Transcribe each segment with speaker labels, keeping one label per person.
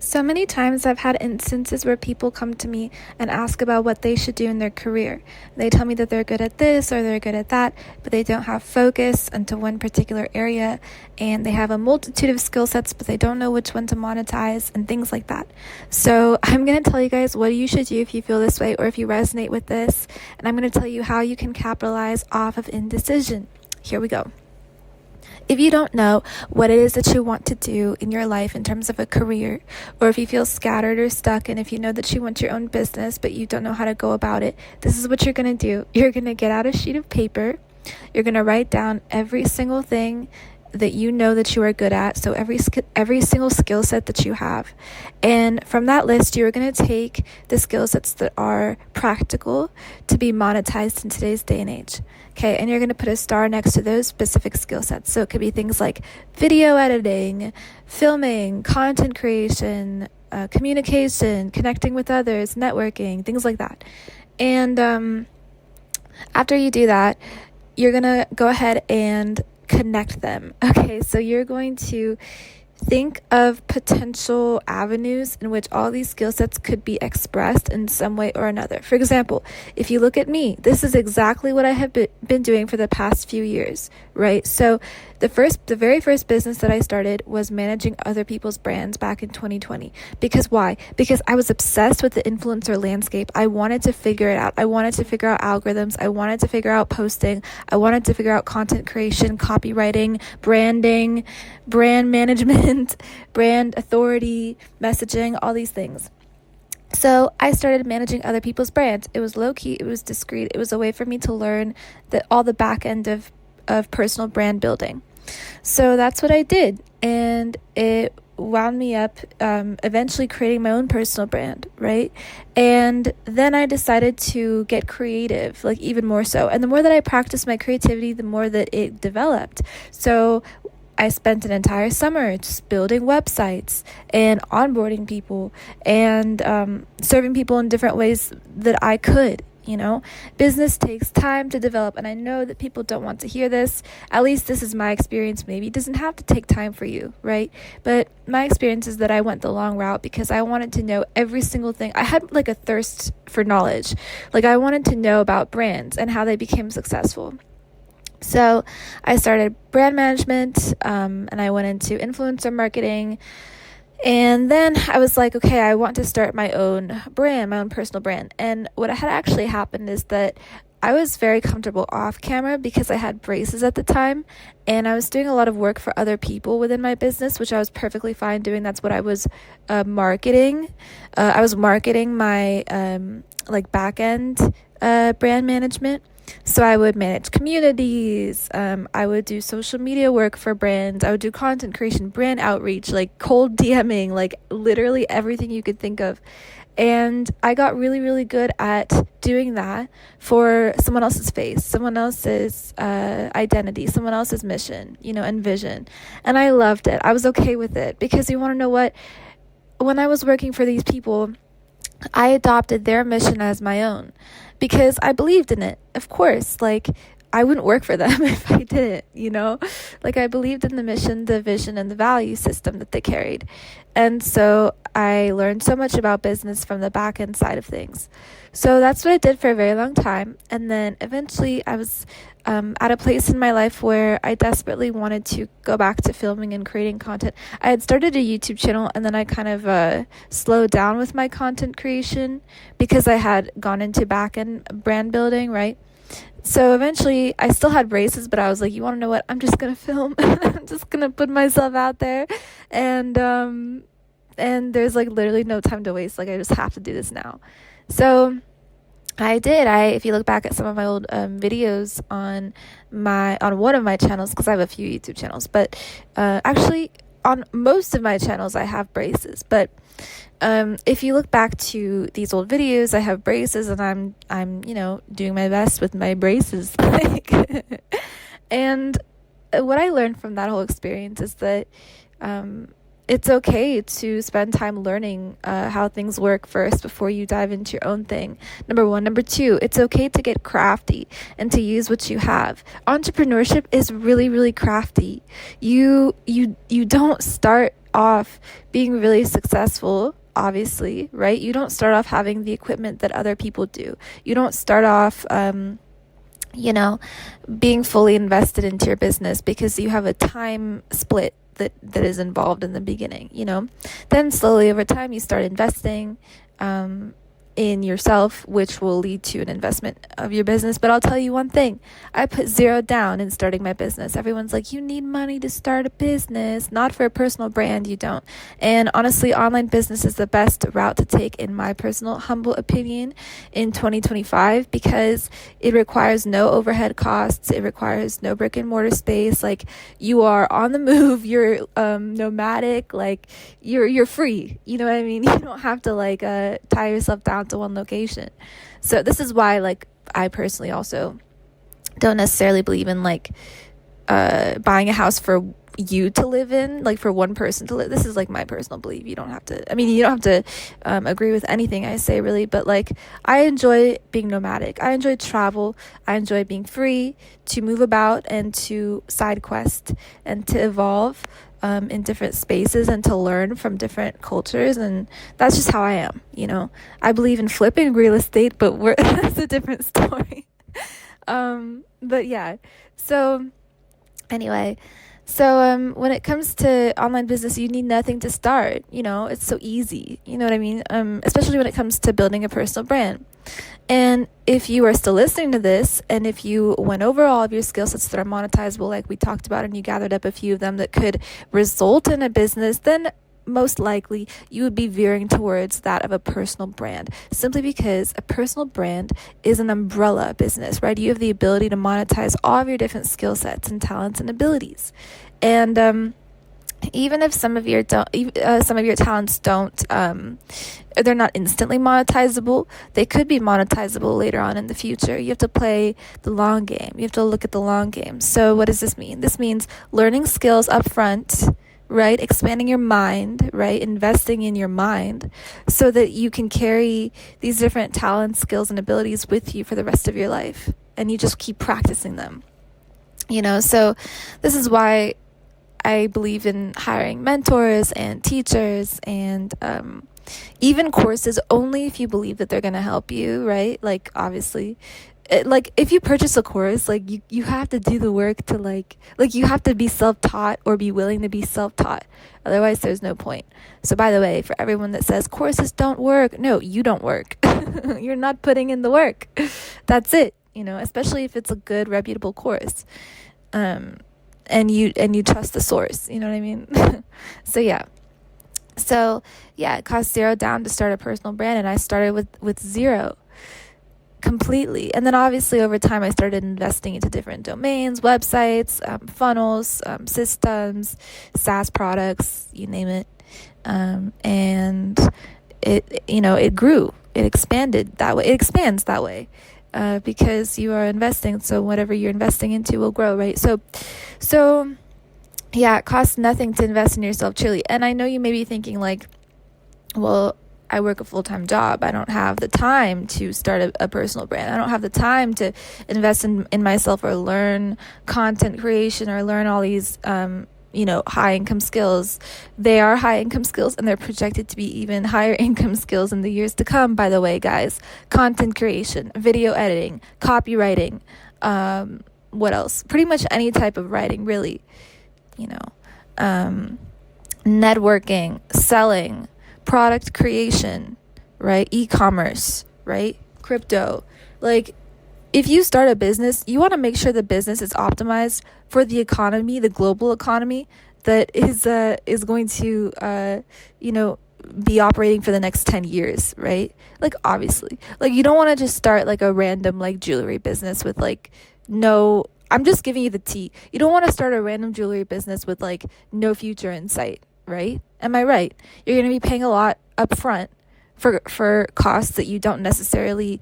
Speaker 1: So many times I've had instances where people come to me and ask about what they should do in their career. They tell me that they're good at this or they're good at that, but they don't have focus into one particular area, and they have a multitude of skill sets, but they don't know which one to monetize and things like that. So I'm going to tell you guys what you should do if you feel this way or if you resonate with this, and I'm going to tell you how you can capitalize off of indecision. Here we go. If you don't know what it is that you want to do in your life in terms of a career, or if you feel scattered or stuck, and if you know that you want your own business but you don't know how to go about it, this is what you're going to do. You're going to get out a sheet of paper. You're going to write down every single thing that you know that you are good at, so every single skill set that you have. And from that list, you're going to take the skill sets that are practical to be monetized in today's day and age. Okay, and you're going to put a star next to those specific skill sets. So it could be things like video editing, filming, content creation, communication, connecting with others, networking, things like that. And after you do that, you're going to go ahead and connect them. Okay, so you're going to think of potential avenues in which all these skill sets could be expressed in some way or another. For example, if you look at me, this is exactly what I have been doing for the past few years, right? So the very first business that I started was managing other people's brands back in 2020. Because why? Because I was obsessed with the influencer landscape. I wanted to figure it out. I wanted to figure out algorithms. I wanted to figure out posting. I wanted to figure out content creation, copywriting, branding, brand management, brand authority, messaging, all these things. So I started managing other people's brands. It was low-key, it was discreet, it was a way for me to learn all the back end of personal brand building. So that's what I did, and it wound me up eventually creating my own personal brand, right? And then I decided to get creative, like even more so. And the more that I practiced my creativity, the more that it developed. So I spent an entire summer just building websites and onboarding people and serving people in different ways that I could. You know, business takes time to develop, and I know that people don't want to hear this. At least this is my experience. Maybe it doesn't have to take time for you, right? But my experience is that I went the long route because I wanted to know every single thing. I had like a thirst for knowledge. Like I wanted to know about brands and how they became successful. So I started brand management, and I went into influencer marketing. And then I was like, okay, I want to start my own brand, my own personal brand. And what had actually happened is that I was very comfortable off camera because I had braces at the time, and I was doing a lot of work for other people within my business, which I was perfectly fine doing. That's what I was marketing. I was marketing my backend brand management. So I would manage communities, I would do social media work for brands, I would do content creation, brand outreach, like cold DMing, like literally everything you could think of. And I got really, really good at doing that for someone else's face, someone else's identity, someone else's mission, and vision. And I loved it. I was okay with it because you want to know what? When I was working for these people, I adopted their mission as my own because I believed in it. Of course, like I wouldn't work for them if I didn't, like I believed in the mission, the vision, and the value system that they carried. And so I learned so much about business from the back end side of things. So that's what I did for a very long time. And then eventually I was at a place in my life where I desperately wanted to go back to filming and creating content. I had started a YouTube channel, and then I kind of slowed down with my content creation because I had gone into back-end brand building, right? So eventually I still had braces, but I was like, you want to know what? I'm just going to film. I'm just going to put myself out there. And there's like literally no time to waste. Like I just have to do this now. So I did. If you look back at some of my old videos on one of my channels, because I have a few YouTube channels, but actually on most of my channels I have braces. But if you look back to these old videos, I have braces, and I'm doing my best with my braces. And what I learned from that whole experience is that it's okay to spend time learning how things work first before you dive into your own thing. Number one. Number two, it's okay to get crafty and to use what you have. Entrepreneurship is really, really crafty. You don't start off being really successful, obviously, right? You don't start off having the equipment that other people do. You don't start off being fully invested into your business because you have a time split that is involved in the beginning, Then slowly over time you start investing in yourself, which will lead to an investment of your business. But I'll tell you one thing, I put zero down in starting my business. Everyone's like, you need money to start a business. Not for a personal brand, you don't. And honestly, online business is the best route to take, in my personal humble opinion, in 2025, because it requires no overhead costs. It requires no brick and mortar space. Like, you are on the move, you're nomadic, like you're free. You know what I mean? You don't have to tie yourself down to one location. So this is why I personally also don't necessarily believe in buying a house for you to live in, for one person to live. This is my personal belief. You don't have to agree with anything I say, really, but I enjoy being nomadic. I enjoy travel. I enjoy being free to move about and to side quest and to evolve in different spaces and to learn from different cultures. And that's just how I am. I believe in flipping real estate, but that's a different story. But yeah, so anyway, when it comes to online business, you need nothing to start. It's so easy. You know what I mean? Especially when it comes to building a personal brand. And if you are still listening to this, and if you went over all of your skill sets that are monetizable, like we talked about, and you gathered up a few of them that could result in a business, then most likely you would be veering towards that of a personal brand, simply because a personal brand is an umbrella business, right? You have the ability to monetize all of your different skill sets and talents and abilities. And even if some of your talents don't, they're not instantly monetizable, they could be monetizable later on in the future. You have to play the long game. You have to look at the long game. So what does this mean? This means learning skills up front, right? Expanding your mind, right? Investing in your mind so that you can carry these different talents, skills, and abilities with you for the rest of your life. And you just keep practicing them, So this is why I believe in hiring mentors and teachers and even courses only if you believe that they're going to help you, right? Obviously, if you purchase a course, you have to do the work to you have to be self-taught or be willing to be self-taught. Otherwise, there's no point. So by the way, for everyone that says courses don't work, no, you don't work. You're not putting in the work. That's it, especially if it's a good, reputable course. And you trust the source, you know what I mean? So yeah, it cost $0 down to start a personal brand, and I started with zero completely. And then obviously over time I started investing into different domains, websites, funnels, systems, SaaS products, you name it. And it grew, it expanded that way, it expands that way. Because you are investing, so whatever you're investing into will grow, right? So yeah, it costs nothing to invest in yourself, truly. And I know you may be thinking well, I work a full-time job. I don't have the time to start a personal brand. I don't have the time to invest in myself or learn content creation or learn all these high income skills. They are high income skills, and they're projected to be even higher income skills in the years to come, by the way, guys. Content creation, video editing, copywriting, what else? Pretty much any type of writing, really. Networking, selling, product creation, right? E-commerce, right? Crypto. If you start a business, you want to make sure the business is optimized for the economy, the global economy that is going to, be operating for the next 10 years, right? Obviously, you don't want to just start a random jewelry business with no, I'm just giving you the tea. You don't want to start a random jewelry business with no future in sight, right? Am I right? You're going to be paying a lot up front for costs that you don't necessarily,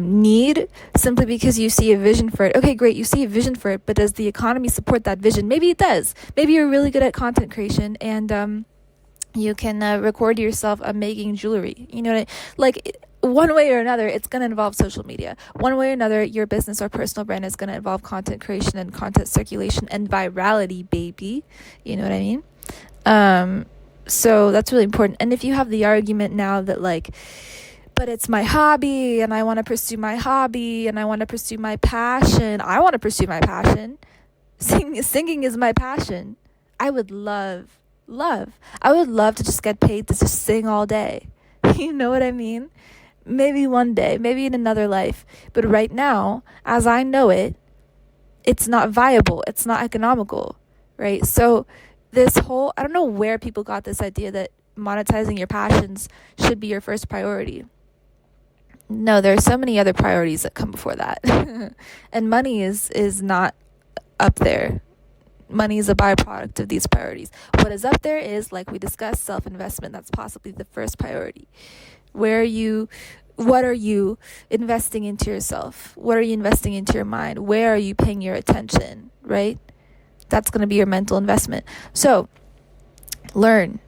Speaker 1: need simply because you see a vision for it. Okay, great, you see a vision for it, but does the economy support that vision? Maybe it does. Maybe you're really good at content creation and you can record yourself making jewelry. You know what one way or another, it's going to involve social media. One way or another, your business or personal brand is going to involve content creation and content circulation and virality, baby. You know what I mean? So that's really important. And if you have the argument now that but it's my hobby and I want to pursue my hobby and I want to pursue my passion. I want to pursue my passion. Singing is my passion. I would love to just get paid to just sing all day. You know what I mean? Maybe one day, maybe in another life. But right now, as I know it, it's not viable. It's not economical, right? So this whole, I don't know where people got this idea that monetizing your passions should be your first priority. No, there are so many other priorities that come before that. And money is not up there. Money is a byproduct of these priorities. What is up there is, like we discussed, self-investment. That's possibly the first priority. What are you investing into yourself? What are you investing into your mind? Where are you paying your attention, right? That's going to be your mental investment. So learn,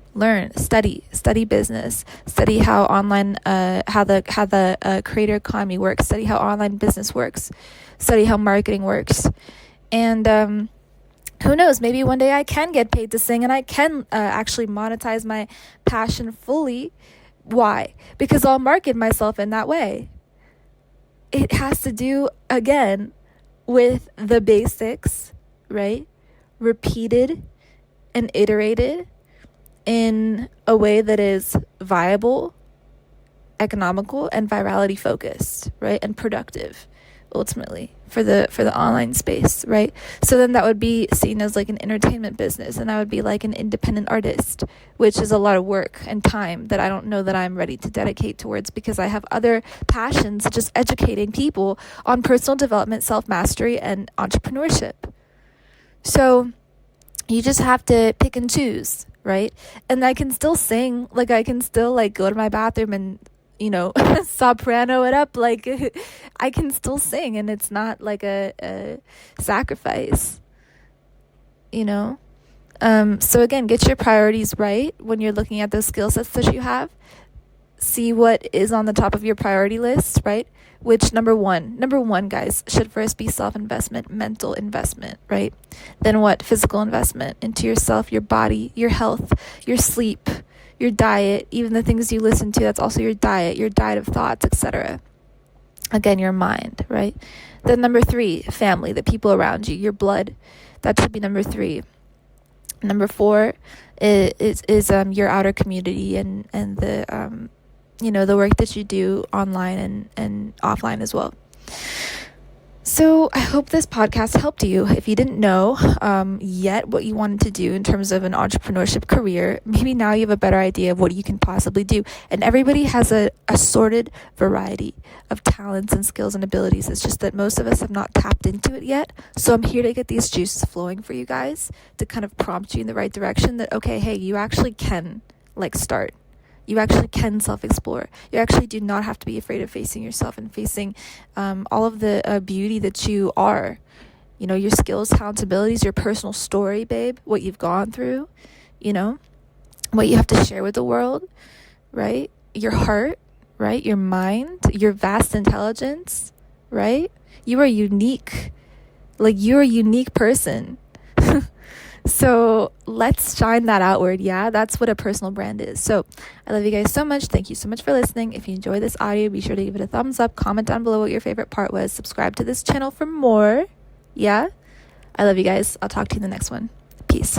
Speaker 1: study business, study how online, how the creator economy works, study how online business works, study how marketing works. And, who knows, maybe one day I can get paid to sing and I can actually monetize my passion fully. Why? Because I'll market myself in that way. It has to do, again, with the basics, right? Repeated and iterated in a way that is viable, economical, and virality focused, right? And productive, ultimately, for the online space, right? So then that would be seen as an entertainment business, and I would be an independent artist, which is a lot of work and time that I don't know that I'm ready to dedicate towards, because I have other passions, such as educating people on personal development, self-mastery, and entrepreneurship. So you just have to pick and choose, right? And I can still sing, I can still go to my bathroom and soprano it up. I can still sing, and it's not a sacrifice, So again, get your priorities right when you're looking at those skill sets that you have. See what is on the top of your priority list, right? Which number one, guys, should first be self-investment, mental investment, right? Then what? Physical investment into yourself, your body, your health, your sleep, your diet, even the things you listen to, that's also your diet of thoughts, etc. Again, your mind, right? Then number 3, family, the people around you, your blood. That should be number 3. Number 4 is your outer community and the the work that you do online and offline as well. So I hope this podcast helped you. If you didn't know yet what you wanted to do in terms of an entrepreneurship career, maybe now you have a better idea of what you can possibly do. And everybody has a assorted variety of talents and skills and abilities. It's just that most of us have not tapped into it yet. So I'm here to get these juices flowing for you guys to kind of prompt you in the right direction that, okay, hey, you actually can start. You actually can self-explore. You actually do not have to be afraid of facing yourself and facing all of the beauty that you are. Your skills, talents, abilities, your personal story, babe, what you've gone through, what you have to share with the world, right? Your heart, right? Your mind, your vast intelligence, right? You are unique. You're a unique person. So let's shine that outward. Yeah, that's what a personal brand is. So I love you guys so much. Thank you so much for listening. If you enjoyed this audio, be sure to give it a thumbs up. Comment down below what your favorite part was. Subscribe to this channel for more. Yeah, I love you guys. I'll talk to you in the next one. Peace.